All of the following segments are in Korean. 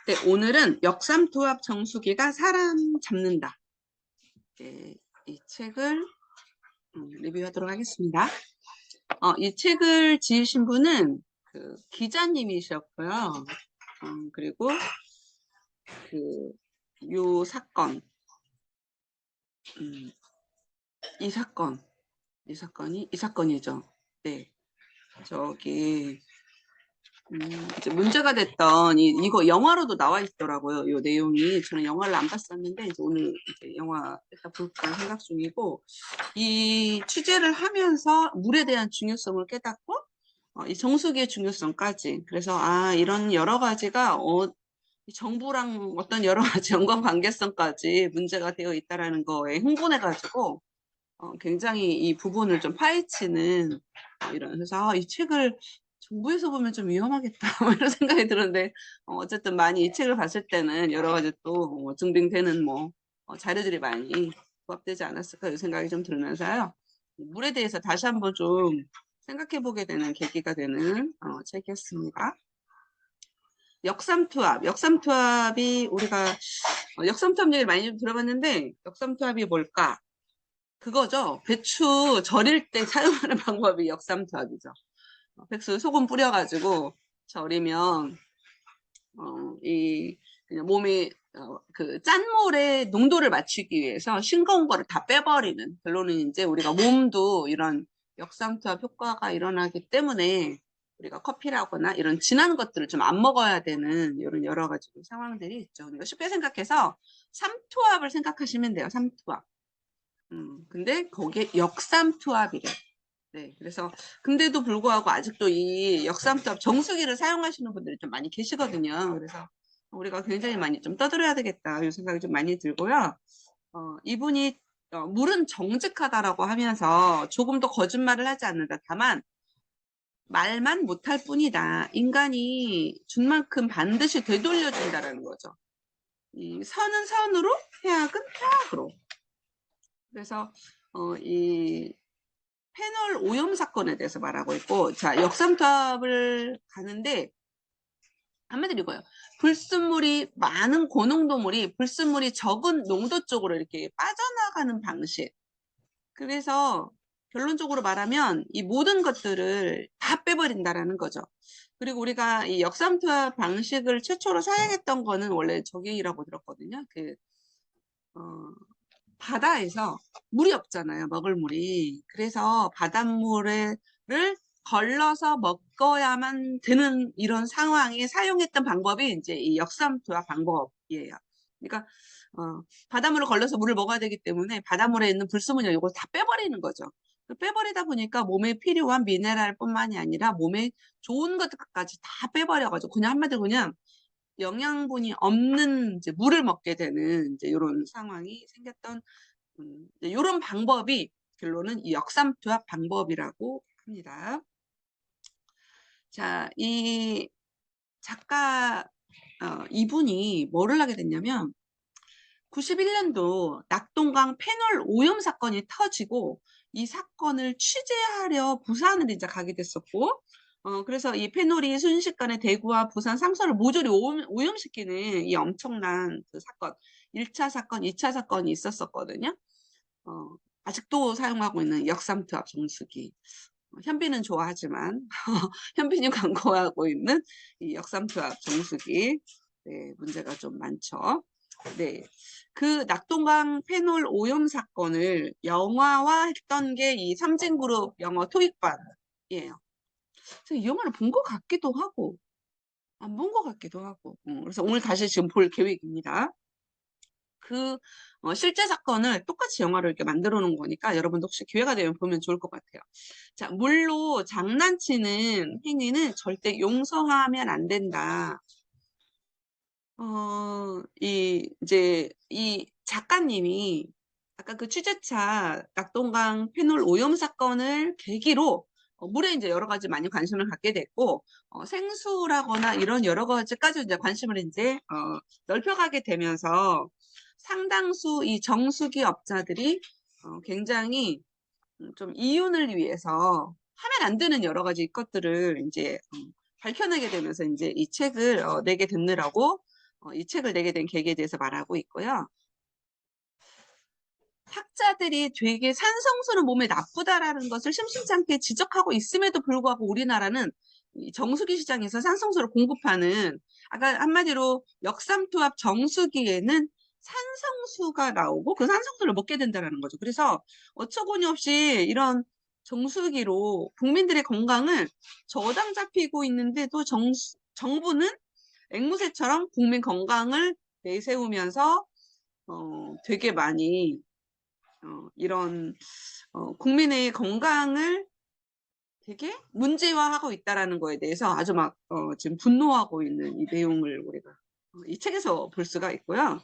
네, 오늘은 역삼투압 정수기가 사람 잡는다. 네, 이 책을 리뷰하도록 하겠습니다. 이 책을 지으신 분은 그 기자님이셨고요. 그리고 요 사건, 이 사건이죠. 네, 저기 이제 문제가 됐던 이거 영화로도 나와 있더라고요. 이 내용이 저는 영화를 안 봤었는데 이제 오늘 이제 영화 일단 볼까 생각 중이고 이 취재를 하면서 물에 대한 중요성을 깨닫고 이 정수기의 중요성까지 그래서 이런 여러 가지가 이 정부랑 어떤 여러 가지 연관 관계성까지 문제가 되어 있다라는 거에 흥분해가지고 굉장히 이 부분을 좀 파헤치는 이런 그래서 이 책을 정부에서 보면 좀 위험하겠다 뭐 이런 생각이 들었는데 어쨌든 많이 이 책을 봤을 때는 여러 가지 또 증빙되는 자료들이 많이 부합되지 않았을까 이 생각이 좀 들면서요. 물에 대해서 다시 한번 좀 생각해 보게 되는 계기가 되는 책이었습니다. 역삼투압이 우리가 역삼투압 얘기를 많이 좀 들어봤는데 역삼투압이 뭘까? 그거죠. 배추 절일 때 사용하는 방법이 역삼투압이죠. 백수 소금 뿌려가지고 절이면 그냥 몸에 그 짠물의 농도를 맞추기 위해서 싱거운 거를 다 빼버리는 결론은 이제 우리가 몸도 이런 역삼투압 효과가 일어나기 때문에 우리가 커피라거나 이런 진한 것들을 좀 안 먹어야 되는 이런 여러 가지 상황들이 있죠. 그러니까 쉽게 생각해서 삼투압을 생각하시면 돼요. 삼투압. 근데 거기에 역삼투압이래. 네, 그래서 근데도 불구하고 아직도 이 역삼투압 정수기를 사용하시는 분들이 좀 많이 계시거든요. 그래서 우리가 굉장히 많이 좀 떠들어야 되겠다 이 생각이 좀 많이 들고요. 이분이 물은 정직하다라고 하면서 조금 더 거짓말을 하지 않는다. 다만 말만 못할 뿐이다. 인간이 준 만큼 반드시 되돌려준다라는 거죠. 이 선은 선으로, 해악은 해악으로. 그래서 이 패널 오염 사건에 대해서 말하고 있고, 자, 역삼투압을 가는데, 한마디로 이거예요. 불순물이 많은 고농도물이 불순물이 적은 농도 쪽으로 이렇게 빠져나가는 방식. 그래서 결론적으로 말하면 이 모든 것들을 다 빼버린다라는 거죠. 그리고 우리가 이 역삼투압 방식을 최초로 사용했던 거는 원래 저기라고 들었거든요. 바다에서 물이 없잖아요. 먹을 물이. 그래서 바닷물을 걸러서 먹어야만 되는 이런 상황에 사용했던 방법이 이제 이 역삼투압 방법이에요. 그러니까 바닷물을 걸러서 물을 먹어야 되기 때문에 바닷물에 있는 불순물이나 이걸 다 빼버리는 거죠. 빼버리다 보니까 몸에 필요한 미네랄뿐만이 아니라 몸에 좋은 것들까지 다 빼버려가지고 그냥 한마디로 그냥 영양분이 없는 이제 물을 먹게 되는 이제 이런 상황이 생겼던 이런 방법이 결론은 이 역삼투압 방법이라고 합니다. 자, 이 작가 이분이 뭐를 하게 됐냐면 91년도 낙동강 패널 오염 사건이 터지고 이 사건을 취재하려 부산을 이제 가게 됐었고 그래서 이 패널이 순식간에 대구와 부산 상서를 모조리 오염시키는 이 엄청난 그 사건 1차 사건, 2차 사건이 있었었거든요. 아직도 사용하고 있는 역삼투압 정수기. 현빈은 좋아하지만 현빈이 광고하고 있는 이 역삼투압 정수기 문제가 좀 많죠. 네, 그 낙동강 패널 오염 사건을 영화화했던 게 이 삼진그룹 영어 토익반이에요. 이 영화를 본 것 같기도 하고 안 본 것 같기도 하고 그래서 오늘 다시 지금 볼 계획입니다. 실제 사건을 똑같이 영화로 이렇게 만들어 놓은 거니까 여러분도 혹시 기회가 되면 보면 좋을 것 같아요. 자, 물로 장난치는 행위는 절대 용서하면 안 된다. 이제 이 작가님이 아까 그 취재차 낙동강 패널 오염 사건을 계기로 물에 이제 여러 가지 많이 관심을 갖게 됐고 생수라거나 이런 여러 가지까지 이제 관심을 이제 넓혀가게 되면서 상당수 이 정수기 업자들이 굉장히 좀 이윤을 위해서 하면 안 되는 여러 가지 것들을 이제 밝혀내게 되면서 이제 이 책을 내게 됐느라고 이 책을 내게 된 계기에 대해서 말하고 있고요. 학자들이 되게 산성수는 몸에 나쁘다라는 것을 심심치 않게 지적하고 있음에도 불구하고 우리나라는 이 정수기 시장에서 산성수를 공급하는, 아까 한마디로 역삼투압 정수기에는 산성수가 나오고 그 산성수를 먹게 된다는 거죠. 그래서 어처구니 없이 이런 정수기로 국민들의 건강을 저당 잡히고 있는데도 정부는 앵무새처럼 국민 건강을 내세우면서 되게 많이 이런 국민의 건강을 되게 문제화하고 있다라는 거에 대해서 아주 막 지금 분노하고 있는 이 내용을 우리가 이 책에서 볼 수가 있고요.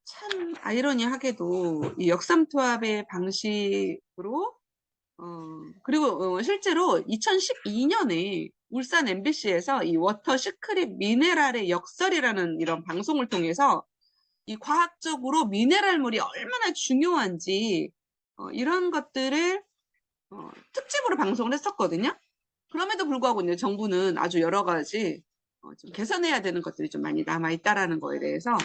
참 아이러니하게도 이 역삼투압의 방식으로 그리고 실제로 2012년에 울산 MBC에서 이 워터 시크릿 미네랄의 역설이라는 이런 방송을 통해서 이 과학적으로 미네랄물이 얼마나 중요한지 이런 것들을 특집으로 방송을 했었거든요. 그럼에도 불구하고 이제 정부는 아주 여러 가지 좀 개선해야 되는 것들이 좀 많이 남아 있다라는 거에 대해서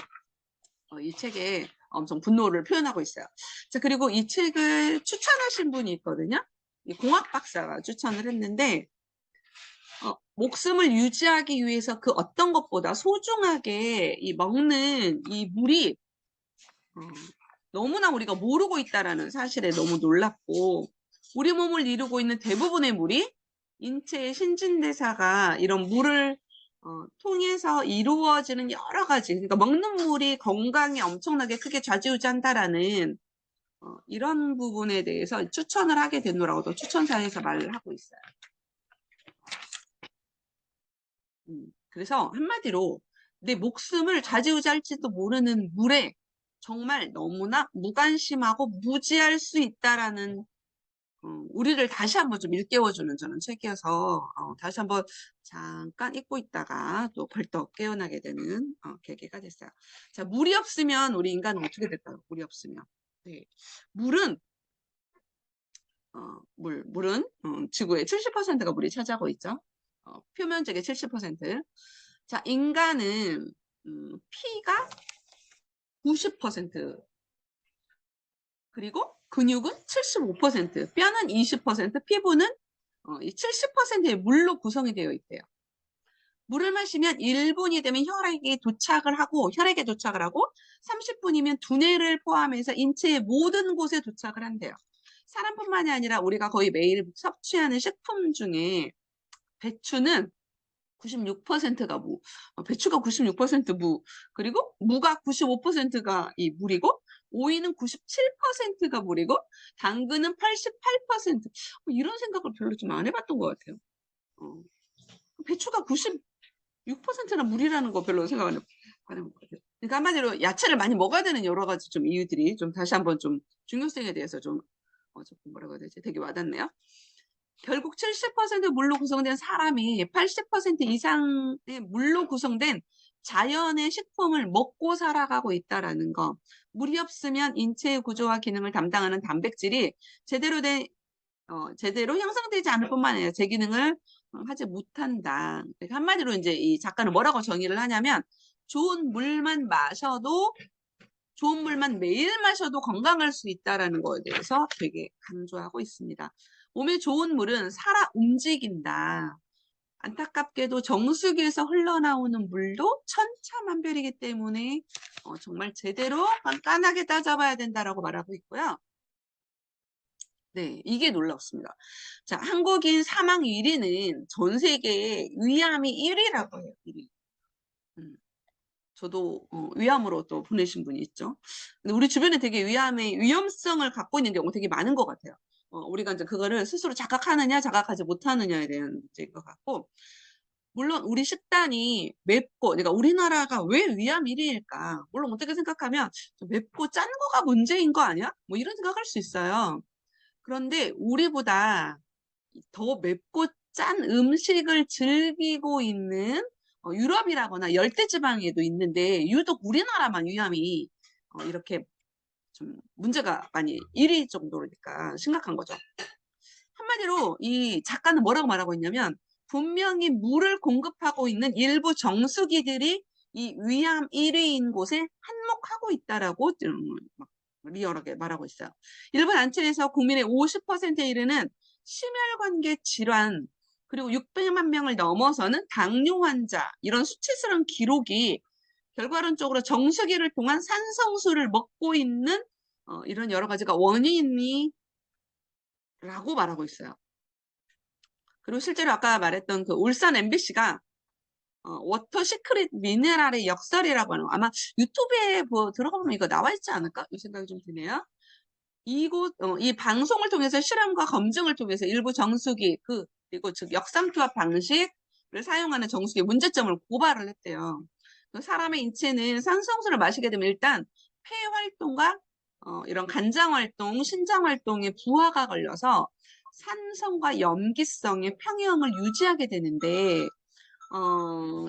이 책에 엄청 분노를 표현하고 있어요. 자, 그리고 이 책을 추천하신 분이 있거든요. 이 공학 박사가 추천을 했는데 목숨을 유지하기 위해서 그 어떤 것보다 소중하게 이 먹는 이 물이 너무나 우리가 모르고 있다라는 사실에 너무 놀랍고, 우리 몸을 이루고 있는 대부분의 물이 인체의 신진대사가 이런 물을 통해서 이루어지는 여러 가지, 그러니까 먹는 물이 건강에 엄청나게 크게 좌지우지한다라는 이런 부분에 대해서 추천을 하게 되노라고도 추천사에서 말을 하고 있어요. 그래서 한마디로 내 목숨을 좌지우지할지도 모르는 물에 정말 너무나 무관심하고 무지할 수 있다라는 우리를 다시 한번 좀 일깨워주는 저는 책이어서 다시 한번 잠깐 잊고 있다가 또 벌떡 깨어나게 되는 계기가 됐어요. 자, 물이 없으면 우리 인간은 어떻게 될까요? 물이 없으면. 네. 물은 지구의 70%가 물이 차지하고 있죠. 표면적의 70%. 자, 인간은 피가 90%, 그리고 근육은 75%, 뼈는 20%, 피부는 이 70%의 물로 구성이 되어 있대요. 물을 마시면 1분이 되면 혈액에 도착을 하고 30분이면 두뇌를 포함해서 인체의 모든 곳에 도착을 한대요. 사람뿐만이 아니라 우리가 거의 매일 섭취하는 식품 중에 배추는 96%가 배추가 96% 무, 그리고 무가 95%가 이 물이고, 오이는 97%가 물이고, 당근은 88%. 이런 생각을 별로 좀 안 해봤던 것 같아요. 배추가 96%나 물이라는 거 별로 생각 안 해본 것 같아요. 그러니까 한마디로 야채를 많이 먹어야 되는 여러 가지 좀 이유들이 좀 다시 한번 좀 중요성에 대해서 좀 뭐라고 해야 되지? 되게 와닿네요. 결국 70% 물로 구성된 사람이 80% 이상의 물로 구성된 자연의 식품을 먹고 살아가고 있다라는 거. 물이 없으면 인체의 구조와 기능을 담당하는 단백질이 제대로 형성되지 않을 뿐만 아니라 제 기능을 하지 못한다. 한마디로 이제 이 작가는 뭐라고 정의를 하냐면, 좋은 물만 매일 마셔도 건강할 수 있다라는 거에 대해서 되게 강조하고 있습니다. 몸에 좋은 물은 살아 움직인다. 안타깝게도 정수기에서 흘러나오는 물도 천차만별이기 때문에 정말 제대로 깐깐하게 따져봐야 된다라고 말하고 있고요. 네, 이게 놀랍습니다. 자, 한국인 사망 1위는 전 세계의 위암이 1위라고 해요. 1위. 저도 위암으로 또 보내신 분이 있죠. 근데 우리 주변에 되게 위암의 위험성을 갖고 있는 경우가 되게 많은 것 같아요. 우리가 이제 그거를 스스로 자각하느냐, 자각하지 못하느냐에 대한 문제인 것 같고, 물론 우리 식단이 맵고, 그러니까 우리나라가 왜 위암 1위일까? 물론 어떻게 생각하면 좀 맵고 짠 거가 문제인 거 아니야? 뭐 이런 생각할 수 있어요. 그런데 우리보다 더 맵고 짠 음식을 즐기고 있는 유럽이라거나 열대지방에도 있는데, 유독 우리나라만 위암이 이렇게 좀 문제가 많이 1위 정도니까 심각한 거죠. 한마디로 이 작가는 뭐라고 말하고 있냐면, 분명히 물을 공급하고 있는 일부 정수기들이 이 위암 1위인 곳에 한몫하고 있다라고 막 리얼하게 말하고 있어요. 일부 단체에서 국민의 50%에 이르는 심혈관계 질환 그리고 600만 명을 넘어서는 당뇨 환자 이런 수치스러운 기록이 결과론적으로 정수기를 통한 산성수를 먹고 있는 이런 여러 가지가 원인이라고 말하고 있어요. 그리고 실제로 아까 말했던 그 울산 MBC가 워터 시크릿 미네랄의 역설이라고 하는 아마 유튜브에 뭐 들어가 보면 이거 나와 있지 않을까? 이 생각이 좀 드네요. 이 방송을 통해서 실험과 검증을 통해서 일부 정수기 그리고 즉 역삼투압 방식을 사용하는 정수기 문제점을 고발을 했대요. 사람의 인체는 산성수를 마시게 되면 일단 폐 활동과 이런 간장 활동, 신장 활동에 부하가 걸려서 산성과 염기성의 평형을 유지하게 되는데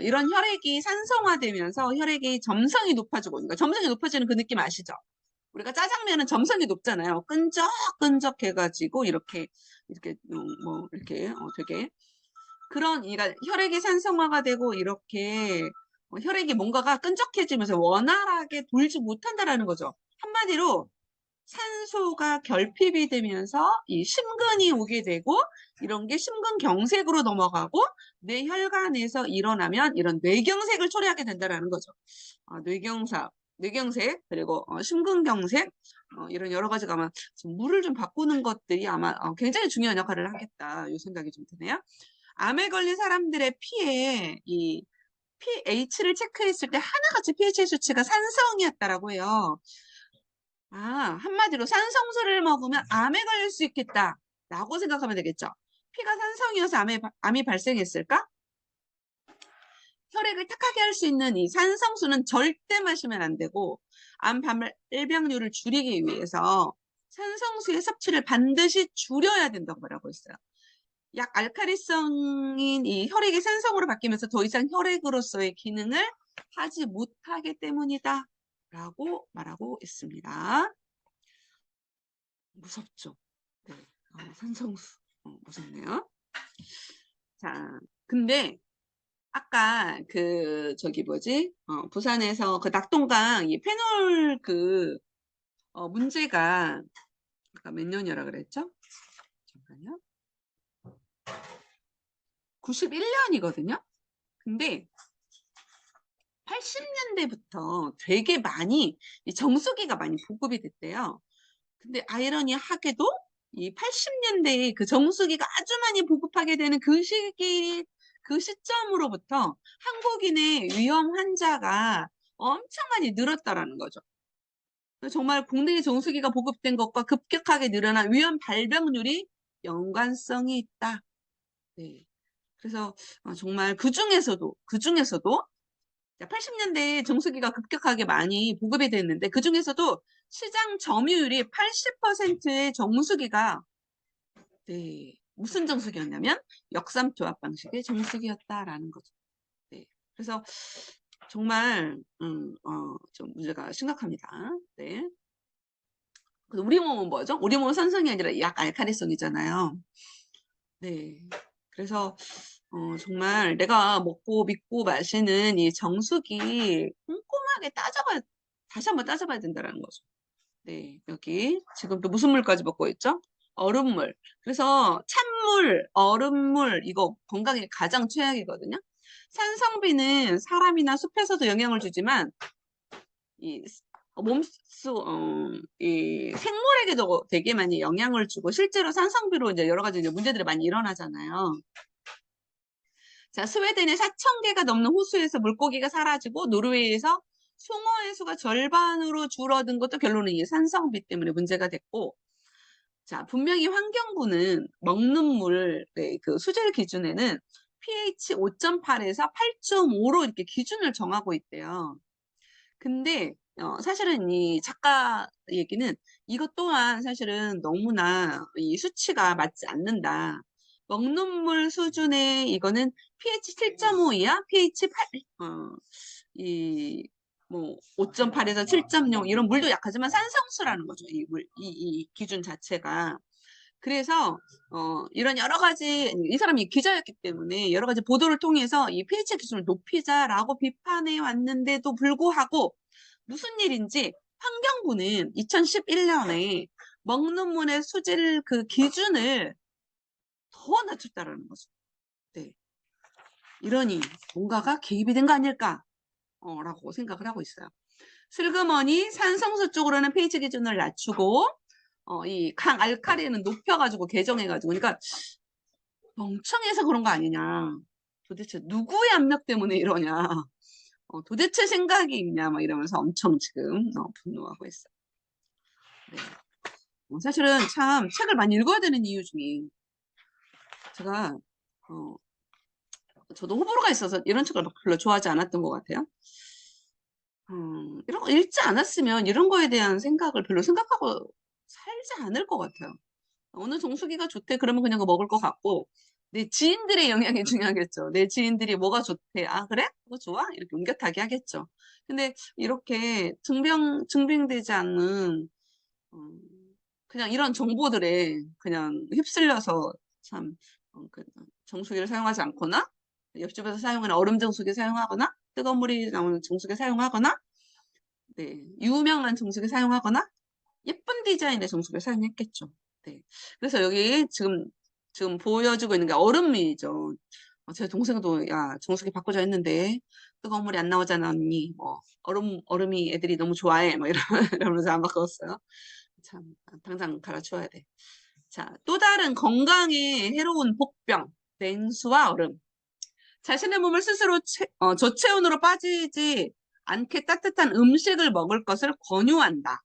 이런 혈액이 산성화되면서 혈액이 점성이 높아지고, 그러니까 점성이 높아지는 그 느낌 아시죠? 우리가 짜장면은 점성이 높잖아요. 끈적끈적해가지고 이렇게 뭐 이렇게 되게 그런 그러니까 혈액이 산성화가 되고 이렇게 혈액이 뭔가가 끈적해지면서 원활하게 돌지 못한다라는 거죠. 한마디로 산소가 결핍이 되면서 이 심근이 오게 되고 이런 게 심근경색으로 넘어가고 뇌혈관에서 일어나면 이런 뇌경색을 초래하게 된다는 거죠. 뇌경색 그리고 심근경색 이런 여러 가지가 아마 물을 좀 바꾸는 것들이 아마 굉장히 중요한 역할을 하겠다 이 생각이 좀 드네요. 암에 걸린 사람들의 피에 이 pH를 체크했을 때 하나같이 pH 수치가 산성이었다라고 해요. 한마디로 산성수를 먹으면 암에 걸릴 수 있겠다라고 생각하면 되겠죠. 피가 산성이어서 암이 발생했을까? 혈액을 탁하게 할 수 있는 이 산성수는 절대 마시면 안 되고 암 발병률을 줄이기 위해서 산성수의 섭취를 반드시 줄여야 된다고 말하고 있어요. 약 알칼리성인 이 혈액이 산성으로 바뀌면서 더 이상 혈액으로서의 기능을 하지 못하기 때문이다 라고 말하고 있습니다. 무섭죠? 네. 산성수 무섭네요. 자, 근데 아까 부산에서 그 낙동강 이 페놀 문제가 아까 몇 년이라 그랬죠? 잠깐요. 91년이거든요. 근데 80년대부터 되게 많이 이 정수기가 많이 보급이 됐대요. 근데 아이러니하게도 이 80년대에 그 정수기가 아주 많이 보급하게 되는 그 시점으로부터 한국인의 위험 환자가 엄청 많이 늘었다라는 거죠. 정말 국내에 정수기가 보급된 것과 급격하게 늘어난 위험 발병률이 연관성이 있다. 네. 그래서 정말 그 중에서도 80년대에 정수기가 급격하게 많이 보급이 됐는데 그 중에서도 시장 점유율이 80%의 정수기가 무슨 정수기였냐면 역삼투압 방식의 정수기였다라는 거죠. 네. 그래서 정말 좀 문제가 심각합니다. 네. 우리 몸은 뭐죠? 우리 몸은 산성이 아니라 약 알칼리성이잖아요. 네. 그래서 정말 내가 먹고 믿고 마시는 이 정수기 꼼꼼하게 다시 한번 따져봐야 된다는 거죠. 네, 여기 지금 또 무슨 물까지 먹고 있죠? 얼음물. 그래서 찬물, 얼음물 이거 건강에 가장 최악이거든요. 산성비는 사람이나 숲에서도 영향을 주지만 이 이 생물에게도 되게 많이 영향을 주고 실제로 산성비로 이제 여러 가지 문제들이 많이 일어나잖아요. 자, 스웨덴의 4,000개가 넘는 호수에서 물고기가 사라지고 노르웨이에서 송어의 수가 절반으로 줄어든 것도 결론은 이 산성비 때문에 문제가 됐고, 자, 분명히 환경부는 먹는 물의 그 수질 기준에는 pH 5.8에서 8.5로 이렇게 기준을 정하고 있대요. 근데 사실은 이 작가 얘기는 이것 또한 사실은 너무나 이 수치가 맞지 않는다. 먹는 물 수준의 이거는 pH 7.5 이하, pH 8, 뭐 5.8에서 7.0 이런 물도 약하지만 산성수라는 거죠. 이 기준 자체가. 그래서 이런 여러 가지 이 사람이 기자였기 때문에 여러 가지 보도를 통해서 이 pH 기준을 높이자라고 비판해 왔는데도 불구하고 무슨 일인지 환경부는 2011년에 먹는 물의 수질 그 기준을 더 낮췄다라는 거죠. 네. 이러니 뭔가가 개입이 된 거 아닐까? 라고 생각을 하고 있어요. 슬그머니 산성수 쪽으로는 pH 기준을 낮추고 이 강알칼리는 높여가지고 개정해가지고 그러니까 멍청해서 그런 거 아니냐. 도대체 누구의 압력 때문에 이러냐. 도대체 생각이 있냐 막 이러면서 엄청 지금 분노하고 있어요. 네. 사실은 참 책을 많이 읽어야 되는 이유 중에 제가 저도 호불호가 있어서 이런 책을 별로 좋아하지 않았던 것 같아요. 이런 거 읽지 않았으면 이런 거에 대한 생각을 별로 생각하고 살지 않을 것 같아요. 어느 정수기가 좋대 그러면 그냥 그거 먹을 것 같고 내 지인들의 영향이 중요하겠죠. 내 지인들이 뭐가 좋대. 아 그래? 그거 좋아? 이렇게 옮겨타기 하겠죠. 근데 이렇게 증빙되지 않는 그냥 이런 정보들에 그냥 휩쓸려서 참 그 정수기를 사용하지 않거나 옆집에서 사용하는 얼음 정수기 사용하거나 뜨거운 물이 나오는 정수기 사용하거나 네, 유명한 정수기 사용하거나 예쁜 디자인의 정수기를 사용했겠죠. 네. 그래서 여기 지금 보여주고 있는 게 얼음이죠. 제 동생도 야 정수기 바꾸자 했는데 뜨거운 물이 안 나오잖아 언니. 뭐 얼음이 애들이 너무 좋아해. 뭐 이러면서 안 바꿨어요. 참 당장 갈아치워야 돼. 자, 또 다른 건강에 해로운 복병, 냉수와 얼음. 자신의 몸을 스스로 저체온으로 빠지지 않게 따뜻한 음식을 먹을 것을 권유한다.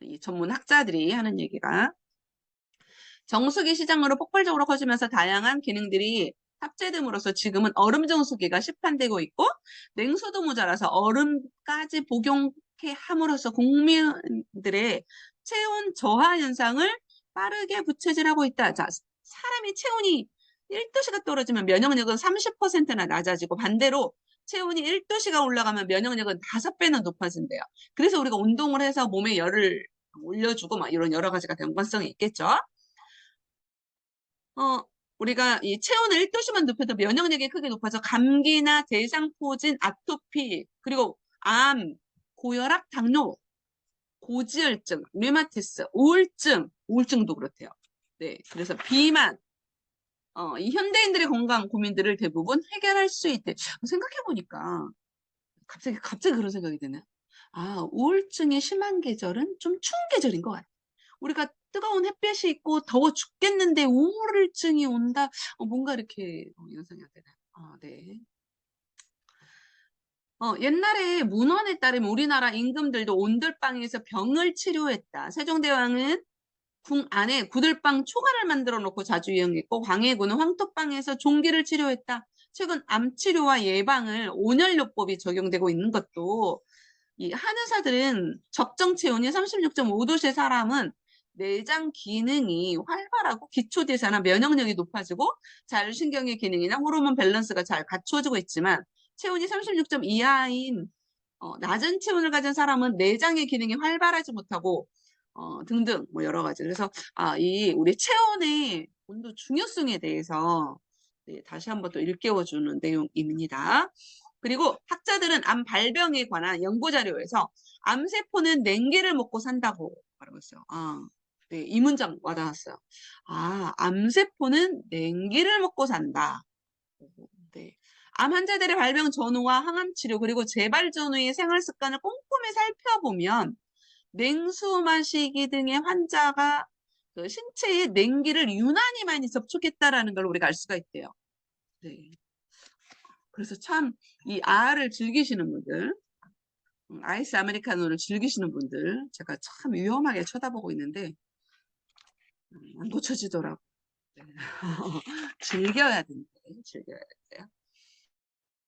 이 전문 학자들이 하는 얘기가 정수기 시장으로 폭발적으로 커지면서 다양한 기능들이 탑재됨으로써 지금은 얼음 정수기가 시판되고 있고 냉수도 모자라서 얼음까지 복용해 함으로써 국민들의 체온 저하 현상을 빠르게 부채질하고 있다. 자, 사람이 체온이 1도씨가 떨어지면 면역력은 30%나 낮아지고 반대로 체온이 1도씨가 올라가면 면역력은 5배나 높아진대요. 그래서 우리가 운동을 해서 몸에 열을 올려주고 막 이런 여러 가지가 연관성이 있겠죠. 우리가 이 체온을 1도씨만 높여도 면역력이 크게 높아서 감기나 대상포진, 아토피, 그리고 암, 고혈압, 당뇨, 고지혈증, 류마티스, 우울증도 그렇대요. 네, 그래서 비만, 이 현대인들의 건강 고민들을 대부분 해결할 수 있대. 생각해보니까 갑자기 그런 생각이 드네. 아, 우울증이 심한 계절은 좀 추운 계절인 것 같아. 우리가 뜨거운 햇볕이 있고 더워 죽겠는데 우울증이 온다. 뭔가 이렇게 연상이 안 되네. 네. 옛날에 문헌에 따르면 우리나라 임금들도 온돌방에서 병을 치료했다. 세종대왕은 궁 안에 구들방 초가를 만들어 놓고 자주 이용했고 광해군은 황토방에서 종기를 치료했다. 최근 암 치료와 예방을 온열요법이 적용되고 있는 것도 이 한의사들은 적정 체온이 36.5도씨의 사람은 내장 기능이 활발하고 기초대사나 면역력이 높아지고 자율신경의 기능이나 호르몬 밸런스가 잘 갖추어지고 있지만 체온이 36점 이하인 낮은 체온을 가진 사람은 내장의 기능이 활발하지 못하고 등등 뭐 여러 가지. 그래서 이 우리 체온의 온도 중요성에 대해서 네, 다시 한번 또 일깨워주는 내용입니다. 그리고 학자들은 암 발병에 관한 연구 자료에서 암세포는 냉기를 먹고 산다고 말하고 있어요. 네, 이 문장 와닿았어요. 암세포는 냉기를 먹고 산다. 네. 암 환자들의 발병 전후와 항암 치료 그리고 재발 전후의 생활 습관을 꼼꼼히 살펴보면 냉수 마시기 등의 환자가 그 신체의 냉기를 유난히 많이 접촉했다라는 걸 우리가 알 수가 있대요. 네. 그래서 참 이 아를 즐기시는 분들, 아이스 아메리카노를 즐기시는 분들 제가 참 위험하게 쳐다보고 있는데 안 고쳐지더라고. 네. 즐겨야 된대. 즐겨야 돼요.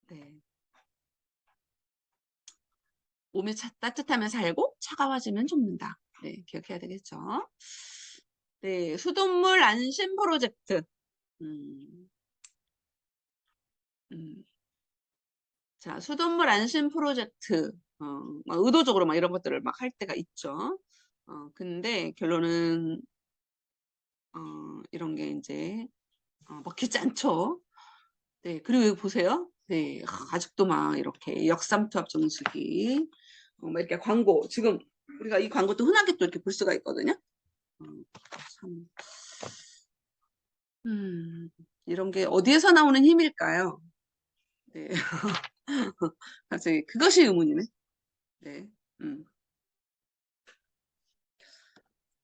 네. 몸이 따뜻하면 살고 차가워지면 죽는다. 네, 기억해야 되겠죠. 네, 수돗물 안심 프로젝트. 음, 음. 자, 수돗물 안심 프로젝트. 막 의도적으로 막 이런 것들을 막 할 때가 있죠. 근데 결론은 이런 게 이제 먹히지 않죠. 네, 그리고 여기 보세요. 네, 아직도 막 이렇게 역삼투압 정수기, 막 이렇게 광고, 지금 우리가 이 광고도 흔하게 또 이렇게 볼 수가 있거든요. 참, 이런 게 어디에서 나오는 힘일까요? 네, 갑자기 그것이 의문이네. 네, 음,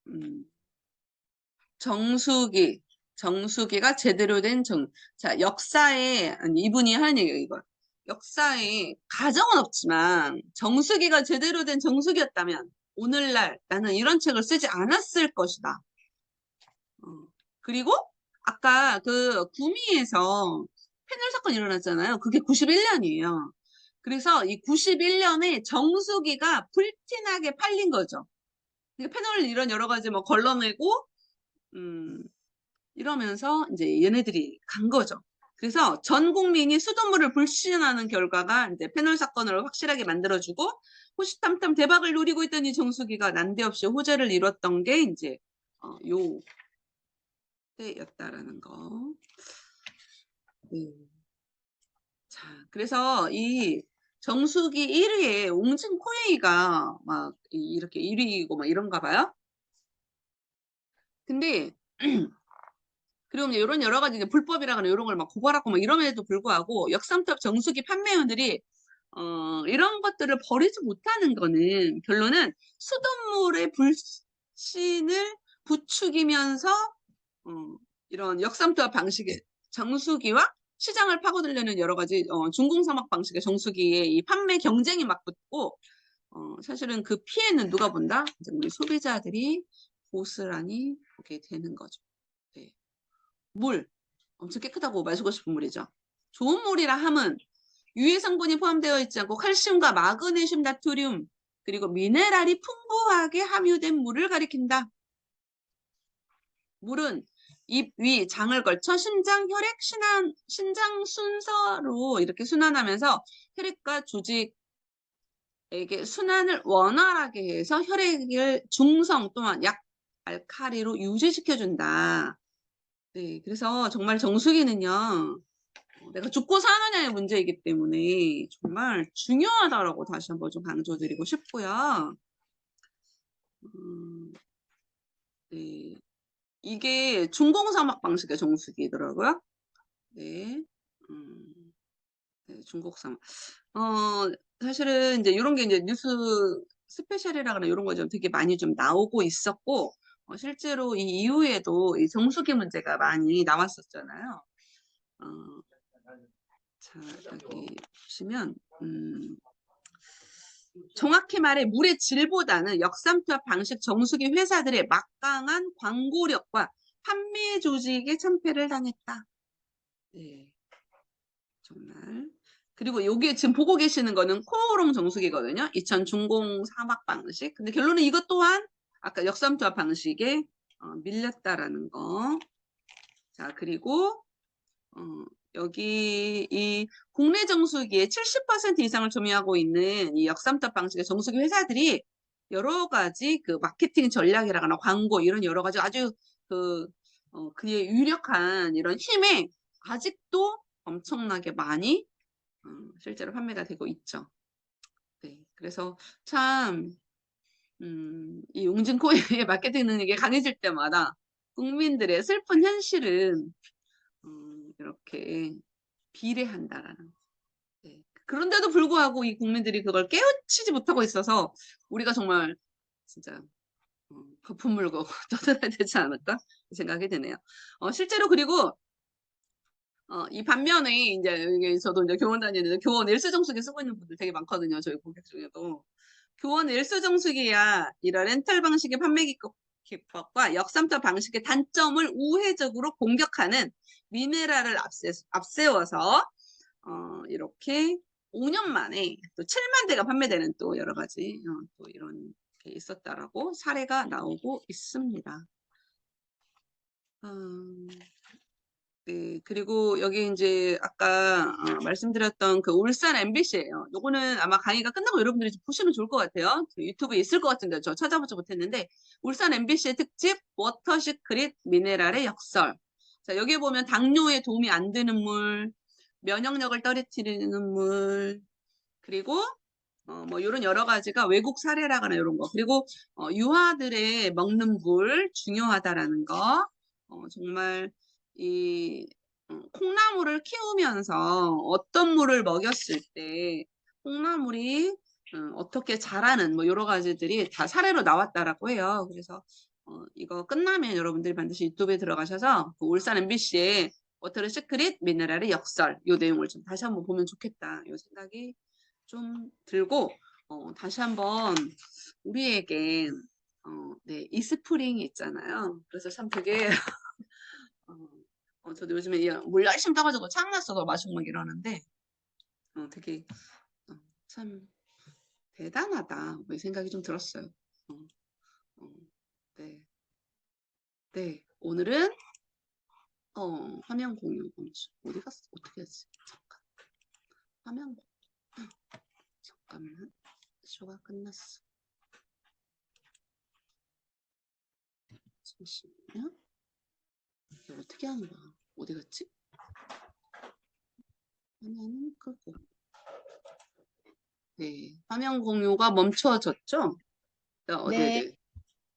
음. 정수기가 제대로 된 자, 역사에, 아니, 이분이 하는 얘기예요, 이걸. 역사에 가정은 없지만 정수기가 제대로 된 정수기였다면 오늘날 나는 이런 책을 쓰지 않았을 것이다. 그리고 아까 그 구미에서 패널 사건 일어났잖아요. 그게 91년이에요. 그래서 이 91년에 정수기가 불티나게 팔린 거죠. 패널 이런 여러 가지 뭐 걸러내고 음, 이러면서 이제 얘네들이 간 거죠. 그래서 전 국민이 수돗물을 불신하는 결과가 이제 패널 사건을 확실하게 만들어주고 호시탐탐 대박을 노리고 있던 이 정수기가 난데없이 호재를 이뤘던 게 이제 요 때였다라는 거. 네. 자, 그래서 이 정수기 1위에 옹진 코웨이가 막 이렇게 1위고 막 이런가 봐요. 근데 그리고 이제 이런 여러 가지 이제 불법이라거나 이런 걸 막 고발하고 막 이럼에도 불구하고 역삼투압 정수기 판매원들이 이런 것들을 버리지 못하는 거는 결론은 수돗물의 불신을 부추기면서 이런 역삼투압 방식의 정수기와 시장을 파고들려는 여러 가지 중공사막 방식의 정수기의 이 판매 경쟁이 막 붙고 사실은 그 피해는 누가 본다? 이제 우리 소비자들이 고스란히 보게 되는 거죠. 네. 물 엄청 깨끗하고 마시고 싶은 물이죠. 좋은 물이라 함은 유해 성분이 포함되어 있지 않고 칼슘과 마그네슘, 나트륨 그리고 미네랄이 풍부하게 함유된 물을 가리킨다. 물은 입, 위, 장을 걸쳐 심장, 혈액, 신장 순서로 이렇게 순환하면서 혈액과 조직에게 순환을 원활하게 해서 혈액을 중성 또한 약 알카리로 유지시켜준다. 네, 그래서 정말 정수기는요, 내가 죽고 사느냐의 문제이기 때문에 정말 중요하다라고 다시 한번 좀 강조드리고 싶고요. 네, 이게 중공사막 방식의 정수기더라고요. 네, 네, 중국사막. 사실은 이제 이런 게 이제 뉴스 스페셜이라거나 이런 거 좀 되게 많이 좀 나오고 있었고, 실제로 이 이후에도 이 정수기 문제가 많이 나왔었잖아요. 어, 자, 여기 보시면, 정확히 말해 물의 질보다는 역삼투압 방식 정수기 회사들의 막강한 광고력과 판매 조직의 참패를 당했다. 네, 정말. 그리고 여기 지금 보고 계시는 거는 코오롱 정수기거든요. 2000 중공 사막 방식. 근데 결론은 이것 또한 아까 역삼투압 방식에 밀렸다라는 거. 자, 그리고 여기 이 국내 정수기의 70% 이상을 점유하고 있는 이 역삼탑 방식의 정수기 회사들이 여러 가지 그 마케팅 전략이라거나 광고 이런 여러 가지 아주 그의 유력한 이런 힘에 아직도 엄청나게 많이 실제로 판매가 되고 있죠. 네, 그래서 참 이 웅진코인의 마케팅 능력이 강해질 때마다 국민들의 슬픈 현실은 이렇게 비례한다라는 거. 네. 그런데도 불구하고 이 국민들이 그걸 깨우치지 못하고 있어서 우리가 정말 진짜 거품 물고 떠들어야 되지 않을까 생각이 드네요. 실제로 그리고 이 반면에 이제 여기 저도 이제 교원 다니는데 교원 일수정수기 쓰고 있는 분들 되게 많거든요. 저희 고객 중에도. 교원 일수정수기야 이런 렌탈 방식의 판매 기법과 역삼타 방식의 단점을 우회적으로 공격하는 미네랄을 앞세워서 이렇게 5년 만에 또 7만 대가 판매되는 또 여러 가지 또 이런 게 있었다라고 사례가 나오고 있습니다. 네, 그리고 여기 이제 아까 말씀드렸던 그 울산 MBC예요. 요거는 아마 강의가 끝나고 여러분들이 좀 보시면 좋을 것 같아요. 저 유튜브에 있을 것 같은데 저 찾아보지 못했는데 울산 MBC의 특집 워터 시크릿 미네랄의 역설. 자, 여기 보면 당뇨에 도움이 안 되는 물, 면역력을 떨어뜨리는 물, 그리고 뭐 이런 여러 가지가 외국 사례라거나 이런 거. 그리고 유아들의 먹는 물 중요하다라는 거. 정말 이 콩나물을 키우면서 어떤 물을 먹였을 때 콩나물이 어떻게 자라는 뭐 여러 가지들이 다 사례로 나왔다라고 해요. 그래서 이거 끝나면 여러분들이 반드시 유튜브에 들어가셔서 그 울산 MBC의 워터를 시크릿 미네랄의 역설 이 내용을 좀 다시 한번 보면 좋겠다. 이 생각이 좀 들고 다시 한번 우리에게 네, 이스프링이 있잖아요. 그래서 참 되게 저도 요즘에 물 열심히 떠가지고 창났어서 마시고 막 이러는데 되게 참 대단하다 뭐 이 생각이 좀 들었어요. 어, 어, 네, 네 오늘은 화면 공유 어디 갔어? 어떻게 했지? 잠깐 화면 잠깐만 쇼가 끝났어. 잠시만요. 이거 어떻게 하는 거야? 어디 갔지? 화면은 끄고. 네, 화면 공유가 멈춰졌죠? 네. 네네.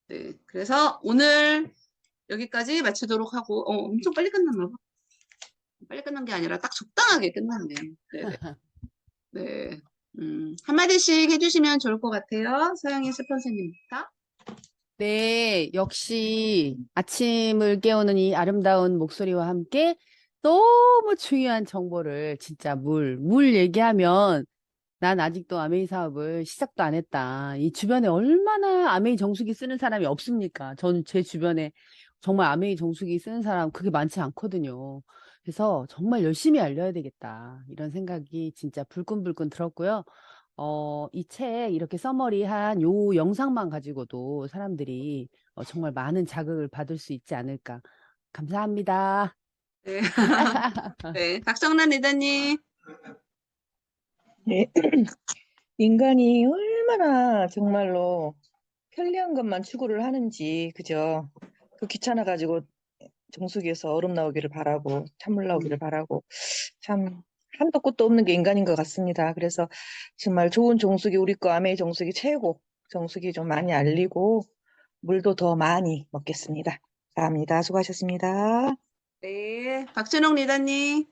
네, 그래서 오늘 여기까지 마치도록 하고, 엄청 빨리 끝났나 봐. 빨리 끝난 게 아니라 딱 적당하게 끝났네요. 네네. 네. 한마디씩 해주시면 좋을 것 같아요. 서영희 스폰서님부터. 네, 역시 아침을 깨우는 이 아름다운 목소리와 함께 너무 중요한 정보를 진짜 물 얘기하면 난 아직도 아메이 사업을 시작도 안 했다. 이 주변에 얼마나 아메이 정수기 쓰는 사람이 없습니까? 전 제 주변에 정말 아메이 정수기 쓰는 사람 그게 많지 않거든요. 그래서 정말 열심히 알려야 되겠다. 이런 생각이 진짜 불끈불끈 들었고요. 이 책 이렇게 서머리한 요 영상만 가지고도 사람들이 정말 많은 자극을 받을 수 있지 않을까. 감사합니다. 네. 네, 박성란 리더님. 네. 인간이 얼마나 정말로 편리한 것만 추구를 하는지, 그죠? 그 귀찮아가지고 정수기에서 얼음 나오기를 바라고, 찬물 나오기를 바라고, 참, 한도 끝도 없는 게 인간인 것 같습니다. 그래서 정말 좋은 정수기, 우리 거 아메이 정수기 최고, 정수기 좀 많이 알리고, 물도 더 많이 먹겠습니다. 감사합니다. 수고하셨습니다. 네, 박준홍 리더님.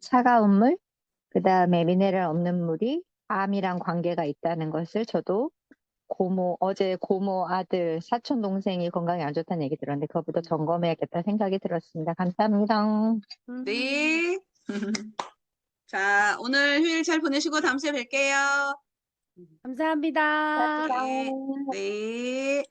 차가운 물, 그 다음에 미네랄 없는 물이 암이랑 관계가 있다는 것을 저도 어제 고모 아들, 사촌 동생이 건강이 안 좋다는 얘기 들었는데 그것부터 점검해야겠다 생각이 들었습니다. 감사합니다. 네. 자, 오늘 휴일 잘 보내시고 다음 주에 뵐게요. 감사합니다. 네. 네.